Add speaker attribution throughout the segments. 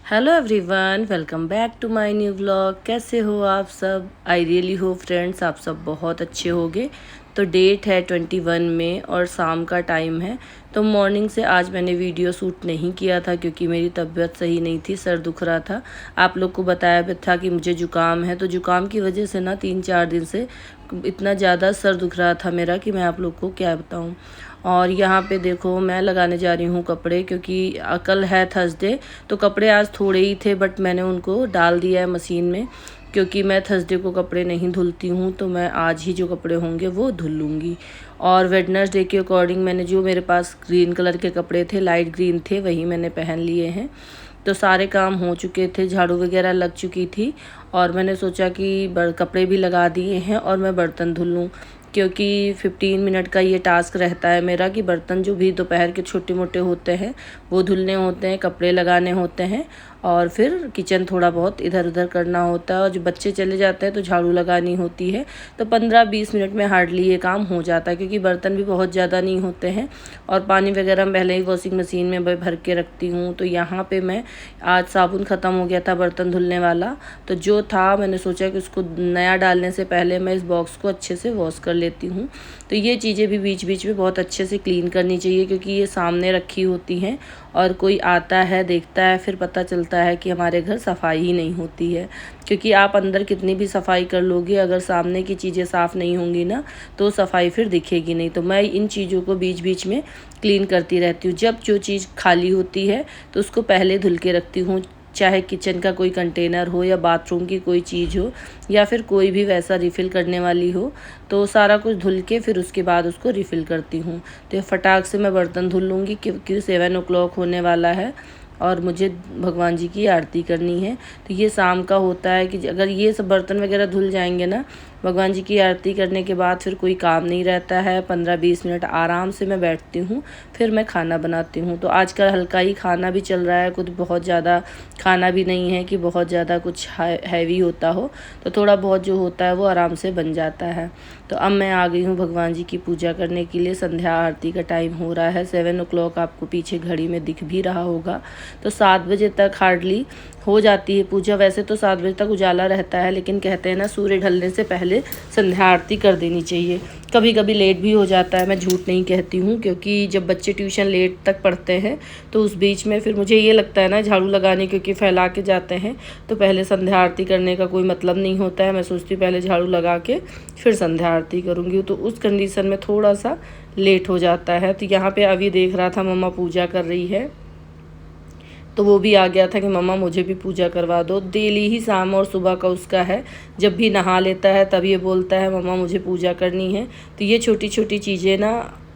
Speaker 1: Hello everyone, welcome back to my new vlog. कैसे हो आप सब? आई रियली होप फ्रेंड्स आप सब बहुत अच्छे होगे। तो डेट है 21 में और शाम का टाइम है। तो मॉर्निंग से आज मैंने वीडियो शूट नहीं किया था क्योंकि मेरी तबीयत सही नहीं थी, सर दुख रहा था। आप लोग को बताया भी था कि मुझे ज़ुकाम है, तो ज़ुकाम की वजह से ना 3-4 दिन से इतना ज़्यादा सर दुख रहा था मेरा कि मैं आप लोग को क्या बताऊँ। और यहाँ पे देखो मैं लगाने जा रही हूँ कपड़े, क्योंकि कल है थर्सडे। तो कपड़े आज थोड़े ही थे बट मैंने उनको डाल दिया है मशीन में, क्योंकि मैं थर्सडे को कपड़े नहीं धुलती हूँ। तो मैं आज ही जो कपड़े होंगे वो धुल लूँगी। और वेडनेसडे के अकॉर्डिंग मैंने जो मेरे पास ग्रीन कलर के कपड़े थे, लाइट ग्रीन थे, वही मैंने पहन लिए हैं। तो सारे काम हो चुके थे, झाड़ू वगैरह लग चुकी थी और मैंने सोचा कि कपड़े भी लगा दिए हैं और मैं बर्तन धुल लूँ, क्योंकि 15 मिनट का ये टास्क रहता है मेरा कि बर्तन जो भी दोपहर के छोटे मोटे होते हैं वो धुलने होते हैं, कपड़े लगाने होते हैं और फिर किचन थोड़ा बहुत इधर उधर करना होता है। और जो बच्चे चले जाते हैं तो झाड़ू लगानी होती है। तो 15-20 मिनट में हार्डली ये काम हो जाता है, क्योंकि बर्तन भी बहुत ज़्यादा नहीं होते हैं। और पानी वगैरह मैं पहले ही वॉशिंग मशीन में भर के रखती हूँ। तो यहाँ पे मैं आज साबुन ख़त्म हो गया था बर्तन धुलने वाला, तो जो था मैंने सोचा कि उसको नया डालने से पहले मैं इस बॉक्स को अच्छे से वॉश कर लेती हूँ। तो ये चीज़ें भी बीच बीच में बहुत अच्छे से क्लीन करनी चाहिए, क्योंकि ये सामने रखी होती हैं और कोई आता है देखता है फिर पता चलता है कि हमारे घर सफाई ही नहीं होती है। क्योंकि आप अंदर कितनी भी सफाई कर लोगे, अगर सामने की चीज़ें साफ़ नहीं होंगी ना तो सफाई फिर दिखेगी नहीं। तो मैं इन चीज़ों को बीच बीच में क्लीन करती रहती हूँ। जब जो चीज़ खाली होती है तो उसको पहले धुल के रखती हूँ, चाहे किचन का कोई कंटेनर हो या बाथरूम की कोई चीज़ हो या फिर कोई भी वैसा रिफ़िल करने वाली हो, तो सारा कुछ धुल के फिर उसके बाद उसको रिफ़िल करती हूँ। तो फटाक से मैं बर्तन धुल लूँगी, क्योंकि 7 o'clock होने वाला है और मुझे भगवान जी की आरती करनी है। तो ये शाम का होता है कि अगर ये सब बर्तन वगैरह धुल जाएंगे ना भगवान जी की आरती करने के बाद, फिर कोई काम नहीं रहता है। 15-20 मिनट आराम से मैं बैठती हूँ, फिर मैं खाना बनाती हूँ। तो आजकल हल्का ही खाना भी चल रहा है, कुछ बहुत ज़्यादा खाना भी नहीं है कि बहुत ज़्यादा कुछ हैवी होता हो। तो थोड़ा बहुत जो होता है वो आराम से बन जाता है। तो अब मैं आ गई हूँ भगवान जी की पूजा करने के लिए। संध्या आरती का टाइम हो रहा है 7 o'clock, आपको पीछे घड़ी में दिख भी रहा होगा। तो 7 बजे तक हार्डली हो जाती है पूजा। वैसे तो 7 बजे तक उजाला रहता है, लेकिन कहते हैं ना सूर्य ढलने से पहले संध्या आरती कर देनी चाहिए। कभी कभी लेट भी हो जाता है, मैं झूठ नहीं कहती हूँ, क्योंकि जब बच्चे ट्यूशन लेट तक पढ़ते हैं तो उस बीच में फिर मुझे ये लगता है ना झाड़ू लगाने, क्योंकि फैला के जाते हैं तो पहले संध्या आरती करने का कोई मतलब नहीं होता है। मैं सोचती हूँ पहले झाड़ू लगा के फिर संध्या आरती करूँगी, तो उस कंडीशन में थोड़ा सा लेट हो जाता है। तो यहाँ पे अभी देख रहा था मम्मा पूजा कर रही है, तो वो भी आ गया था कि मम्मा मुझे भी पूजा करवा दो। डेली ही शाम और सुबह का उसका है, जब भी नहा लेता है तब ये बोलता है मम्मा मुझे पूजा करनी है। तो ये छोटी छोटी चीज़ें ना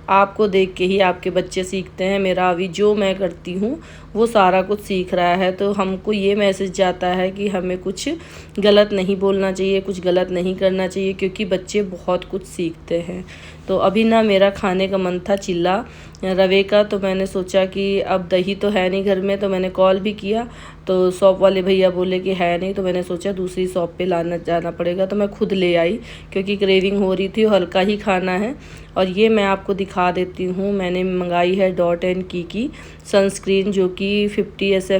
Speaker 1: आपको देख के ही आपके बच्चे सीखते हैं। मेरा अभी जो मैं करती हूँ वो सारा कुछ सीख रहा है। तो हमको ये मैसेज जाता है कि हमें कुछ गलत नहीं बोलना चाहिए, कुछ गलत नहीं करना चाहिए, क्योंकि बच्चे बहुत कुछ सीखते हैं। तो अभी ना मेरा खाने का मन था चिल्ला रवे का, तो मैंने सोचा कि अब दही तो है नहीं घर में, तो मैंने कॉल भी किया तो शॉप वाले भैया बोले कि है नहीं। तो मैंने सोचा दूसरी शॉप पे लाना जाना पड़ेगा, तो मैं खुद ले आई क्योंकि क्रेविंग हो रही थी, हल्का ही खाना है। और ये मैं आपको दिखा देती हूँ, मैंने मंगाई है डॉट एंड की सनस्क्रीन, जो कि 50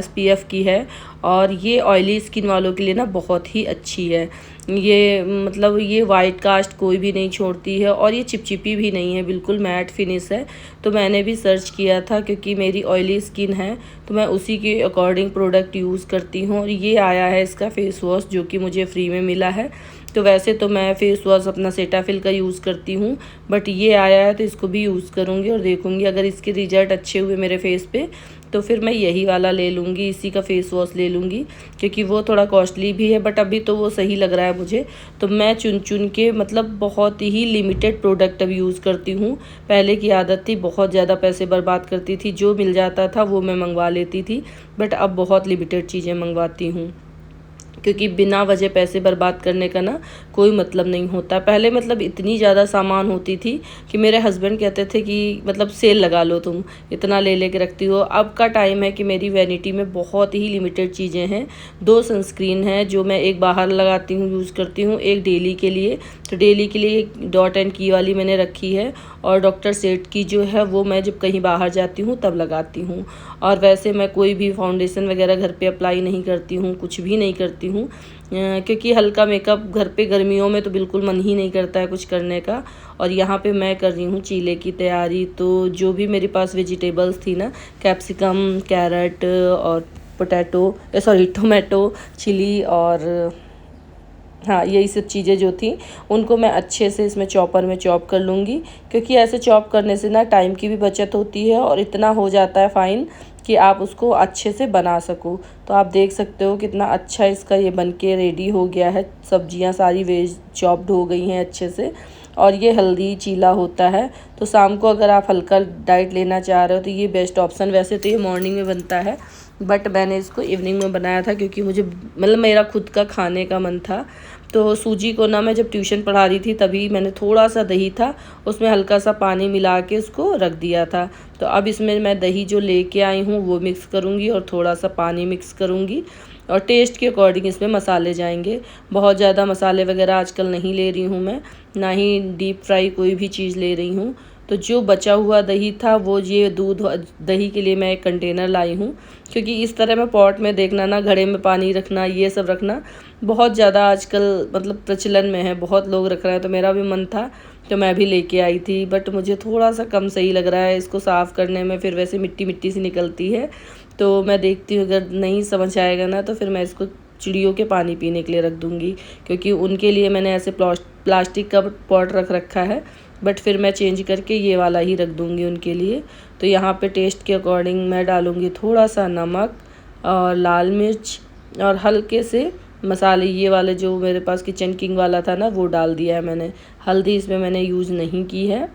Speaker 1: SPF की है। और ये ऑयली स्किन वालों के लिए ना बहुत ही अच्छी है। ये मतलब ये वाइट कास्ट कोई भी नहीं छोड़ती है और ये चिपचिपी भी नहीं है, बिल्कुल मैट फिनिश है। तो मैंने भी सर्च किया था, क्योंकि मेरी ऑयली स्किन है तो मैं उसी के अकॉर्डिंग प्रोडक्ट यूज़ करती हूँ। और ये आया है इसका फेस वॉश, जो कि मुझे फ्री में मिला है। तो वैसे तो मैं फेस वॉश अपना सेटाफिल का यूज़ करती हूँ, बट ये आया है तो इसको भी यूज़ करूँगी और देखूँगी अगर इसके रिजल्ट अच्छे हुए मेरे फेस पे तो फिर मैं यही वाला ले लूँगी, इसी का फेस वॉश ले लूँगी, क्योंकि वो थोड़ा कॉस्टली भी है बट अभी तो वो सही लग रहा है मुझे। तो मैं चुन चुन के मतलब बहुत ही लिमिटेड प्रोडक्ट अब यूज़ करती हूँ। पहले की आदत थी बहुत ज़्यादा पैसे बर्बाद करती थी, जो मिल जाता था वो मैं मंगवा लेती थी, बट अब बहुत लिमिटेड चीज़ें मंगवाती हूँ। क्योंकि बिना वजह पैसे बर्बाद करने का ना कोई मतलब नहीं होता। पहले मतलब इतनी ज़्यादा सामान होती थी कि मेरे हस्बैंड कहते थे कि मतलब सेल लगा लो, तुम इतना ले ले के रखती हो। अब का टाइम है कि मेरी वैनिटी में बहुत ही लिमिटेड चीज़ें हैं। 2 सनस्क्रीन हैं जो मैं एक बाहर लगाती हूँ, यूज़ करती हूँ, एक डेली के लिए। तो डेली के लिए डॉट एंड की वाली मैंने रखी है, और डॉक्टर सेट की जो है वो मैं जब कहीं बाहर जाती हूँ तब लगाती हूँ। और वैसे मैं कोई भी फाउंडेशन वगैरह घर पे अप्लाई नहीं करती हूँ, कुछ भी नहीं करती हूँ, क्योंकि हल्का मेकअप घर पे गर्मियों में तो बिल्कुल मन ही नहीं करता है कुछ करने का। और यहाँ पे मैं कर रही हूँ चीले की तैयारी। तो जो भी मेरे पास वेजिटेबल्स थी ना, कैप्सिकम, कैरेट और पोटैटो सॉरी टोमेटो, चिली और हाँ, यही सब चीज़ें जो थी उनको मैं अच्छे से इसमें चॉपर में चॉप कर लूँगी, क्योंकि ऐसे चॉप करने से ना टाइम की भी बचत होती है और इतना हो जाता है फ़ाइन कि आप उसको अच्छे से बना सको। तो आप देख सकते हो कितना अच्छा इसका ये बनके रेडी हो गया है। सब्जियां सारी वेज चॉप्ड हो गई हैं अच्छे से, और ये हेल्दी चीला होता है। तो शाम को अगर आप हल्का डाइट लेना चाह रहे हो तो ये बेस्ट ऑप्शन। वैसे तो ये मॉर्निंग में बनता है, बट मैंने इसको इवनिंग में बनाया था क्योंकि मुझे मतलब मेरा खुद का खाने का मन था। तो सूजी को ना मैं जब ट्यूशन पढ़ा रही थी तभी मैंने थोड़ा सा दही था उसमें हल्का सा पानी मिला के उसको रख दिया था। तो अब इसमें मैं दही जो लेके आई हूँ वो मिक्स करूँगी और थोड़ा सा पानी मिक्स करूँगी, और टेस्ट के अकॉर्डिंग इसमें मसाले जाएंगे। बहुत ज़्यादा मसाले वगैरह आजकल नहीं ले रही हूँ मैं, ना ही डीप फ्राई कोई भी चीज़ ले रही हूँ। तो जो बचा हुआ दही था वो ये दूध दही के लिए मैं एक कंटेनर लाई हूँ, क्योंकि इस तरह मैं पॉट में देखना ना, घड़े में पानी रखना, ये सब रखना बहुत ज़्यादा आजकल मतलब प्रचलन में है, बहुत लोग रख रहे हैं। तो मेरा भी मन था तो मैं भी लेके आई थी, बट मुझे थोड़ा सा कम सही लग रहा है इसको साफ़ करने में, फिर वैसे मिट्टी मिट्टी सी निकलती है। तो मैं देखती हूँ अगर नहीं समझ आएगा ना तो फिर मैं इसको चिड़ियों के पानी पीने के लिए रख दूँगी, क्योंकि उनके लिए मैंने ऐसे प्लास्टिक का पॉट रख रखा है, बट फिर मैं चेंज करके ये वाला ही रख दूँगी उनके लिए। तो यहाँ पे टेस्ट के अकॉर्डिंग मैं डालूँगी थोड़ा सा नमक और लाल मिर्च और हल्के से मसाले, ये वाले जो मेरे पास किचन किंग वाला था ना वो डाल दिया है मैंने। हल्दी इसमें मैंने यूज़ नहीं की है,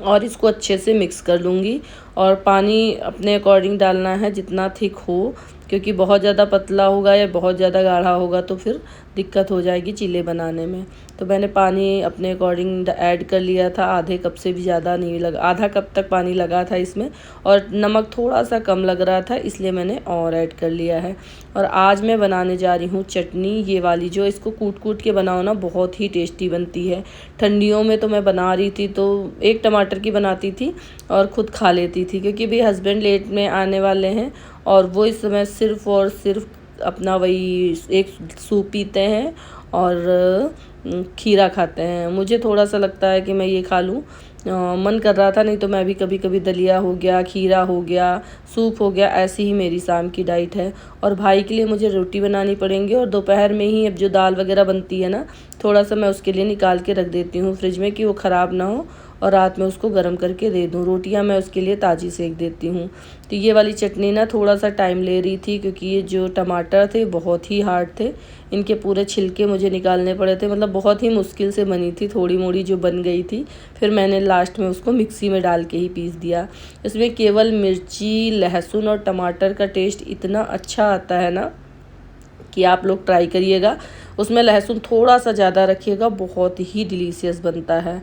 Speaker 1: और इसको अच्छे से मिक्स कर लूँगी। और पानी अपने अकॉर्डिंग डालना है जितना थिक हो, क्योंकि बहुत ज़्यादा पतला होगा या बहुत ज़्यादा गाढ़ा होगा तो फिर दिक्कत हो जाएगी चीले बनाने में। तो मैंने पानी अपने अकॉर्डिंग ऐड कर लिया था, आधे कप से भी ज़्यादा नहीं लगा, आधा कप तक पानी लगा था इसमें, और नमक थोड़ा सा कम लग रहा था इसलिए मैंने और ऐड कर लिया है। और आज मैं बनाने जा रही हूँ चटनी, ये वाली जो इसको कूट कूट के बनाओ ना बहुत ही टेस्टी बनती है। ठंडियों में तो मैं बना रही थी तो एक टमाटर की बनाती थी और ख़ुद खा लेती थी, क्योंकि भी हस्बैंड लेट में आने वाले हैं और वो इस समय सिर्फ़ और सिर्फ अपना वही एक सूप पीते हैं और खीरा खाते हैं। मुझे थोड़ा सा लगता है कि मैं ये खा लूँ, मन कर रहा था, नहीं तो मैं भी कभी कभी दलिया हो गया, खीरा हो गया, सूप हो गया, ऐसी ही मेरी शाम की डाइट है। और भाई के लिए मुझे रोटी बनानी पड़ेंगी, और दोपहर में ही अब जो दाल वगैरह बनती है ना, थोड़ा सा मैं उसके लिए निकाल के रख देती हूँ फ्रिज में कि वो ख़राब ना हो, और रात में उसको गर्म करके दे दूँ। रोटियां मैं उसके लिए ताज़ी सेक देती हूँ। तो ये वाली चटनी ना थोड़ा सा टाइम ले रही थी, क्योंकि ये जो टमाटर थे बहुत ही हार्ड थे, इनके पूरे छिलके मुझे निकालने पड़े थे, मतलब बहुत ही मुश्किल से बनी थी, थोड़ी मोड़ी जो बन गई थी। फिर मैंने लास्ट में उसको मिक्सी में डाल के ही पीस दिया। इसमें केवल मिर्ची, लहसुन और टमाटर का टेस्ट इतना अच्छा आता है ना कि आप लोग ट्राई करिएगा। उसमें लहसुन थोड़ा सा ज़्यादा रखिएगा, बहुत ही डिलीशियस बनता है।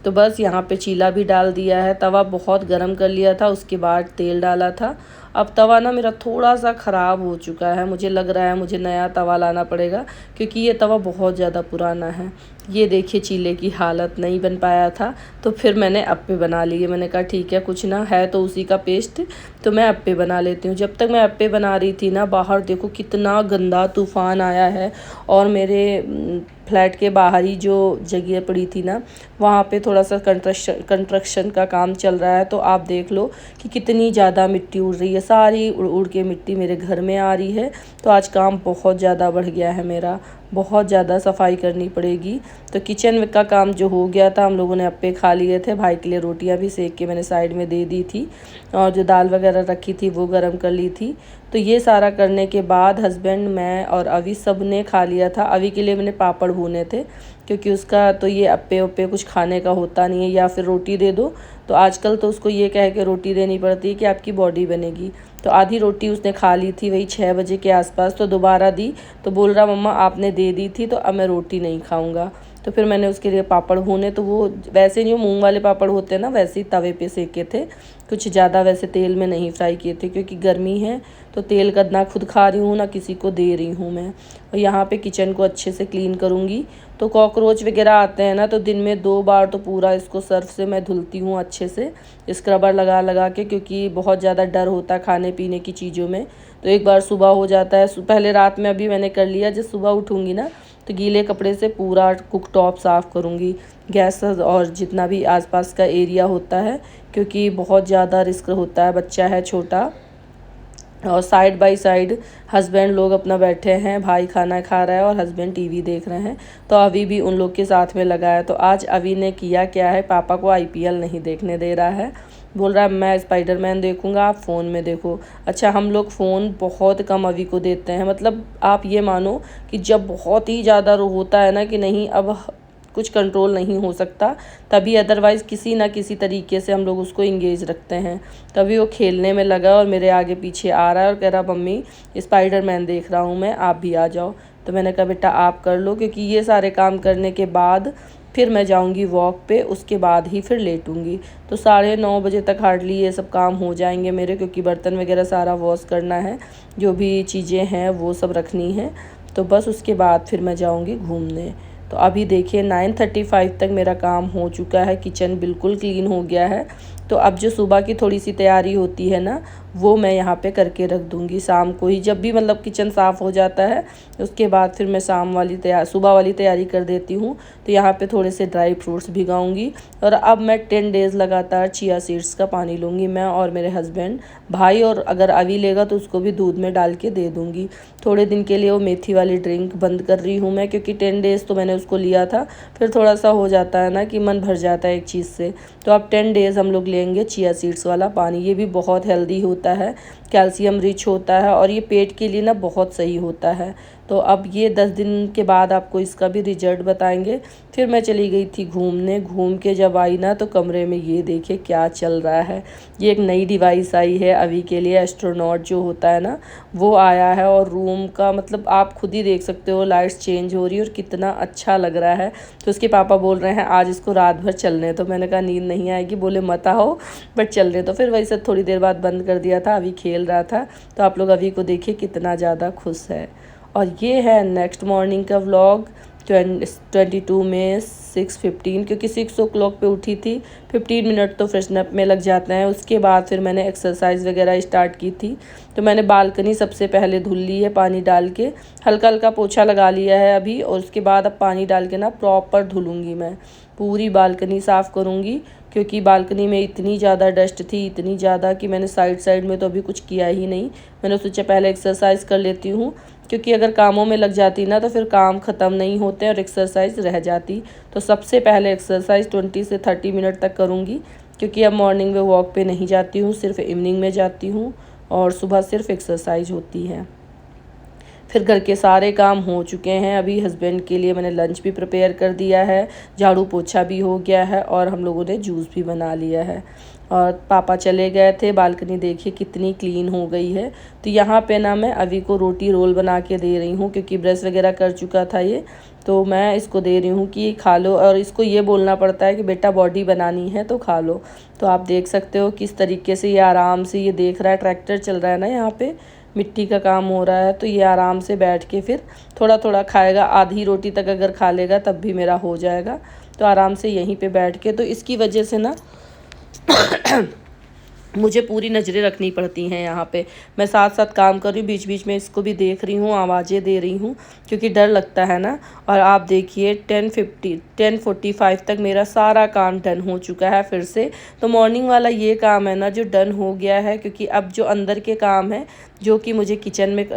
Speaker 1: तो बस यहाँ पे चीला भी डाल दिया है, तवा बहुत गरम कर लिया था, उसके बाद तेल डाला था। अब तवा ना मेरा थोड़ा सा ख़राब हो चुका है, मुझे लग रहा है मुझे नया तवा लाना पड़ेगा, क्योंकि ये तवा बहुत ज़्यादा पुराना है। ये देखिए चीले की हालत, नहीं बन पाया था तो फिर मैंने अप्पे बना लिए। मैंने कहा ठीक है, कुछ ना है तो उसी का पेस्ट, तो मैं अप्पे बना लेती हूँ। जब तक मैं अप्पे बना रही थी ना, बाहर देखो कितना गंदा तूफ़ान आया है, और मेरे फ्लैट के बाहर ही जो जगह पड़ी थी ना, वहाँ पे थोड़ा सा कंस्ट्रक्शन का काम चल रहा है। तो आप देख लो कि कितनी ज़्यादा मिट्टी उड़ रही है, सारी उड़ उड़ के मिट्टी मेरे घर में आ रही है। तो आज काम बहुत ज़्यादा बढ़ गया है मेरा, बहुत ज़्यादा सफाई करनी पड़ेगी। तो किचन का काम जो हो गया था, हम लोगों ने अप्पे खा लिए थे, भाई के लिए रोटियां भी सेक के मैंने साइड में दे दी थी, और जो दाल वगैरह रखी थी वो गरम कर ली थी। तो ये सारा करने के बाद हस्बैंड, मैं और अभी सब ने खा लिया था। अभी के लिए मैंने पापड़ भूने थे, क्योंकि उसका तो ये अप्पे उप्पे कुछ खाने का होता नहीं है, या फिर रोटी दे दो। तो आजकल तो उसको ये कह के रोटी देनी पड़ती है कि आपकी बॉडी बनेगी। तो आधी रोटी उसने खा ली थी वही 6 बजे के आसपास, तो दोबारा दी तो बोल रहा मम्मा आपने दे दी थी तो अब मैं रोटी नहीं खाऊंगा। तो फिर मैंने उसके लिए पापड़ भूने, तो वो वैसे नहीं, मूंग वाले पापड़ होते हैं ना, वैसे ही तवे पे सेके थे, कुछ ज़्यादा वैसे तेल में नहीं फ्राई किए थे क्योंकि गर्मी है तो तेल का ना खुद खा रही हूँ ना किसी को दे रही हूँ मैं। और यहाँ पे किचन को अच्छे से क्लीन करूँगी। तो कॉकरोच वगैरह आते हैं ना तो दिन में 2 बार तो पूरा इसको सर्फ से मैं धुलती हूँ अच्छे से, स्क्रबर लगा लगा के, क्योंकि बहुत ज़्यादा डर होता है खाने पीने की चीज़ों में। तो एक बार सुबह हो जाता है, पहले रात में अभी मैंने कर लिया, जब सुबह उठूँगी ना तो गीले कपड़े से पूरा कुक टॉप साफ़ करूँगी, गैस और जितना भी आसपास का एरिया होता है, क्योंकि बहुत ज़्यादा रिस्क होता है, बच्चा है छोटा। और साइड बाय साइड हस्बैंड लोग अपना बैठे हैं, भाई खाना खा रहा है और हस्बैंड टीवी देख रहे हैं, तो अभी भी उन लोग के साथ में लगा है। तो आज अभी ने किया क्या है, पापा को आईपीएल नहीं देखने दे रहा है, बोल रहा है मैं स्पाइडरमैन देखूंगा, आप फ़ोन में देखो। अच्छा, हम लोग फ़ोन बहुत कम अभी को देते हैं, मतलब आप ये मानो कि जब बहुत ही ज़्यादा होता है ना कि नहीं अब कुछ कंट्रोल नहीं हो सकता, तभी, अदरवाइज़ किसी ना किसी तरीके से हम लोग उसको इंगेज रखते हैं। तभी वो खेलने में लगा और मेरे आगे पीछे आ रहा है और कह रहा मम्मी स्पाइडरमैन देख रहा हूँ मैं, आप भी आ जाओ। तो मैंने कहा बेटा आप कर लो, क्योंकि ये सारे काम करने के बाद फिर मैं जाऊंगी वॉक पे, उसके बाद ही फिर लेटूंगी। तो 9:30 बजे तक हार्डली ये सब काम हो जाएंगे मेरे, क्योंकि बर्तन वगैरह सारा वॉश करना है, जो भी चीज़ें हैं वो सब रखनी है। तो बस उसके बाद फिर मैं जाऊंगी घूमने। तो अभी देखिए 9:35 तक मेरा काम हो चुका है, किचन बिल्कुल क्लीन हो गया है। तो अब जो सुबह की थोड़ी सी तैयारी होती है ना, वो मैं यहाँ पे करके रख दूँगी शाम को ही, जब भी मतलब किचन साफ़ हो जाता है उसके बाद फिर मैं सुबह वाली तैयारी कर देती हूँ। तो यहाँ पे थोड़े से ड्राई फ्रूट्स भिगाऊँगी। और अब मैं 10 डेज़ लगातार चिया सीड्स का पानी लूँगी, मैं और मेरे हस्बैंड। भाई और अगर अभी लेगा तो उसको भी दूध में डाल के दे दूँगी। थोड़े दिन के लिए वो मेथी वाली ड्रिंक बंद कर रही हूँ मैं, क्योंकि 10 डेज़ तो मैंने उसको लिया था, फिर थोड़ा सा हो जाता है ना कि मन भर जाता है एक चीज़ से। तो अब 10 डेज़ हम लोग लेंगे चिया सीड्स वाला पानी। ये भी बहुत हेल्दी होता है, कैल्शियम रिच होता है और ये पेट के लिए ना बहुत सही होता है। तो अब ये 10 दिन के बाद आपको इसका भी रिजल्ट बताएंगे। फिर मैं चली गई थी घूमने, घूम के जब आई ना तो कमरे में ये देखिए क्या चल रहा है। ये एक नई डिवाइस आई है अभी के लिए, एस्ट्रोनॉट जो होता है ना वो आया है, और रूम का मतलब आप खुद ही देख सकते हो, लाइट्स चेंज हो रही है और कितना अच्छा लग रहा है। तो उसके पापा बोल रहे हैं आज इसको रात भर चलने, तो मैंने कहा नींद नहीं आएगी, बोले मत आओ बट चल रहे। तो फिर वैसे थोड़ी देर बाद बंद कर दिया था, अभी खेल रहा था। तो आप लोग अभी को देखिए कितना ज़्यादा खुश है। और ये है नेक्स्ट मॉर्निंग का व्लॉग 22 में 6:15, क्योंकि 6 o'clock पे उठी थी। 15 मिनट तो फ्रेशन अप में लग जाते हैं। उसके बाद फिर मैंने एक्सरसाइज वगैरह स्टार्ट की थी। तो मैंने बालकनी सबसे पहले धुल ली है पानी डाल के, हल्का हल्का पोछा लगा लिया है अभी, और उसके बाद अब पानी डाल के ना प्रॉपर धुलूँगी मैं, पूरी बालकनी साफ़ करूँगी। क्योंकि बालकनी में इतनी ज़्यादा डस्ट थी, इतनी ज़्यादा कि मैंने साइड में तो अभी कुछ किया ही नहीं। मैंने सोचा पहले एक्सरसाइज कर लेती हूँ, क्योंकि अगर कामों में लग जाती ना तो फिर काम ख़त्म नहीं होते और एक्सरसाइज रह जाती। तो सबसे पहले एक्सरसाइज 20 से 30 मिनट तक करूँगी, क्योंकि अब मॉर्निंग में वॉक पे नहीं जाती हूँ, सिर्फ इवनिंग में जाती हूँ और सुबह सिर्फ एक्सरसाइज होती है। फिर घर के सारे काम हो चुके हैं। अभी हस्बैंड के लिए मैंने लंच भी प्रिपेयर कर दिया है, झाड़ू पोछा भी हो गया है और हम लोगों ने जूस भी बना लिया है। और पापा चले गए थे, बालकनी देखिए कितनी क्लीन हो गई है। तो यहाँ पे ना मैं अभी को रोटी रोल बना के दे रही हूँ, क्योंकि ब्रश वगैरह कर चुका था ये, तो मैं इसको दे रही हूँ कि खा लो। और इसको ये बोलना पड़ता है कि बेटा बॉडी बनानी है तो खा लो। तो आप देख सकते हो किस तरीके से ये आराम से ये देख रहा है, ट्रैक्टर चल रहा है ना यहाँ पे, मिट्टी का काम हो रहा है, तो ये आराम से बैठ के फिर थोड़ा थोड़ा खाएगा। आधी रोटी तक अगर खा लेगा तब भी मेरा हो जाएगा। तो आराम से यहीं पे बैठ के, तो इसकी वजह से ना मुझे पूरी नज़रें रखनी पड़ती हैं यहाँ पे। मैं साथ साथ काम कर रही हूँ, बीच बीच में इसको भी देख रही हूँ, आवाज़ें दे रही हूँ, क्योंकि डर लगता है ना। और आप देखिए 10:45 तक मेरा सारा काम डन हो चुका है फिर से। तो मॉर्निंग वाला ये काम है ना जो डन हो गया है, क्योंकि अब जो अंदर के काम है जो कि मुझे किचन में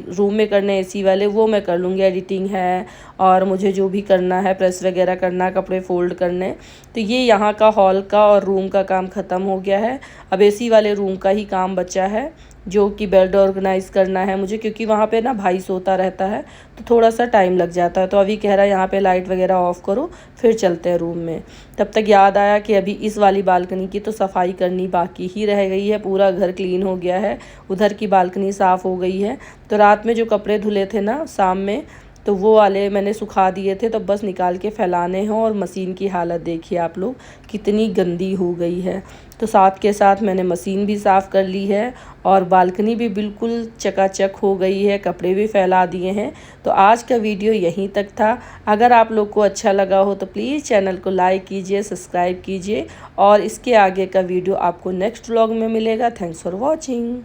Speaker 1: रूम में करने एसी वाले, वो मैं कर लूँगी। एडिटिंग है और मुझे जो भी करना है, प्रेस वगैरह करना, कपड़े फोल्ड करने, तो ये यहाँ का हॉल का और रूम का काम ख़त्म हो गया है। अब एसी वाले रूम का ही काम बचा है। जो कि बेड ऑर्गेनाइज़ करना है मुझे, क्योंकि वहाँ पे ना भाई सोता रहता है तो थोड़ा सा टाइम लग जाता है। तो अभी कह रहा है यहाँ पे लाइट वगैरह ऑफ़ करो फिर चलते हैं रूम में। तब तक याद आया कि अभी इस वाली बालकनी की तो सफाई करनी बाकी ही रह गई है। पूरा घर क्लीन हो गया है, उधर की बालकनी साफ़ हो गई है। तो रात में जो कपड़े धुले थे ना शाम में, तो वो वाले मैंने सुखा दिए थे, तो बस निकाल के फैलाने हैं। और मशीन की हालत देखिए आप लोग कितनी गंदी हो गई है। तो साथ के साथ मैंने मशीन भी साफ़ कर ली है और बालकनी भी बिल्कुल चकाचक हो गई है, कपड़े भी फैला दिए हैं। तो आज का वीडियो यहीं तक था। अगर आप लोग को अच्छा लगा हो तो प्लीज़ चैनल को लाइक कीजिए, सब्सक्राइब कीजिए और इसके आगे का वीडियो आपको नेक्स्ट व्लॉग में मिलेगा। Thanks for watching.